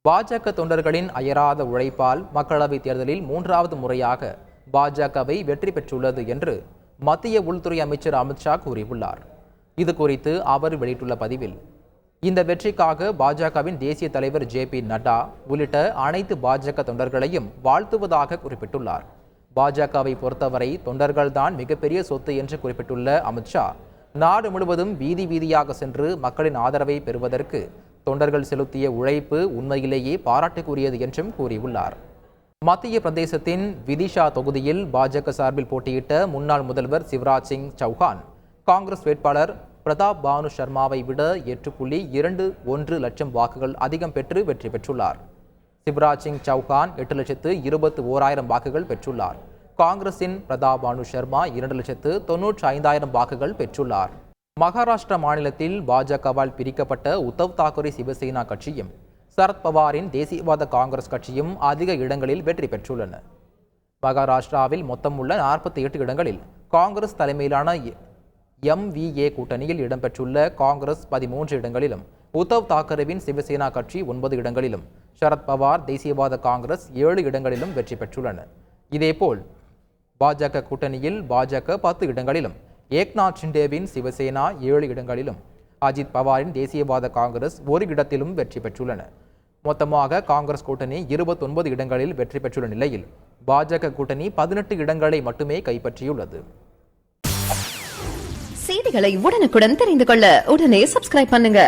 பாஜக தொண்டர்களின் அயராத உழைப்பால் மக்களவைத் தேர்தலில் 3வது முறையாக பாஜகவை வெற்றி பெற்றுள்ளது என்று மத்திய உள்துறை அமைச்சர் அமித்ஷா கூறியுள்ளார். இது குறித்து அவர் வெளியிட்டுள்ள பதிவில், இந்த வெற்றிக்காக பாஜகவின் தேசிய தலைவர் JP நட்டா உள்ளிட்ட அனைத்து பாஜக தொண்டர்களையும் வாழ்த்துவதாக குறிப்பிட்டுள்ளார். பாஜகவை பொறுத்தவரை தொண்டர்கள்தான் மிகப்பெரிய சொத்து என்று குறிப்பிட்டுள்ள அமித்ஷா, நாடு முழுவதும் வீதி வீதியாக சென்று மக்களின் ஆதரவை பெறுவதற்கு தொண்டர்கள் செலுத்திய உழைப்பு உண்மையிலேயே பாராட்டுக்குரியது என்றும் கூறியுள்ளார். மத்திய பிரதேசத்தின் விதிஷா தொகுதியில் பாஜக சார்பில் போட்டியிட்ட முன்னாள் முதல்வர் சிவராஜ் சிங் சௌஹான் காங்கிரஸ் வேட்பாளர் பிரதாப் பானு சர்மாவை விட 8.21 லட்சம் வாக்குகள் அதிகம் பெற்று வெற்றி பெற்றுள்ளார். சிவராஜ் சிங் சௌஹான் 8,21,000 வாக்குகள் பெற்றுள்ளார். காங்கிரசின் பிரதாப் பானு சர்மா 2,95,000 வாக்குகள் பெற்றுள்ளார். மகாராஷ்டிரா மாநிலத்தில் பாஜகவால் பிரிக்கப்பட்ட உத்தவ் தாக்கரே சிவசேனா கட்சியும் சரத்பவாரின் தேசியவாத காங்கிரஸ் கட்சியும் அதிக இடங்களில் வெற்றி பெற்றுள்ளன. மகாராஷ்டிராவில் மொத்தம் உள்ள 48 இடங்களில் காங்கிரஸ் தலைமையிலான MVA கூட்டணியில் இடம்பெற்றுள்ள காங்கிரஸ் 13 இடங்களிலும், உத்தவ் தாக்கரேவின் சிவசேனா கட்சி 9 இடங்களிலும், சரத்பவார் தேசியவாத காங்கிரஸ் 7 இடங்களிலும் வெற்றி பெற்றுள்ளன. இதேபோல் பாஜக கூட்டணியில் பாஜக 10 இடங்களிலும், ஏக்நாத் ஷிண்டேவின் சிவசேனா 7 இடங்களிலும், அஜித் பவாரின் தேசியவாத காங்கிரஸ் 1 இடத்திலும் வெற்றி பெற்றுள்ளன. மொத்தமாக காங்கிரஸ் கூட்டணி 29 இடங்களில் வெற்றி பெற்றுள்ள நிலையில் பாஜக கூட்டணி 18 இடங்களை மட்டுமே கைப்பற்றியுள்ளது. செய்திகளை உடனுக்குடன் தெரிந்து கொள்ள உடனே சப்ஸ்கிரைப் பண்ணுங்க.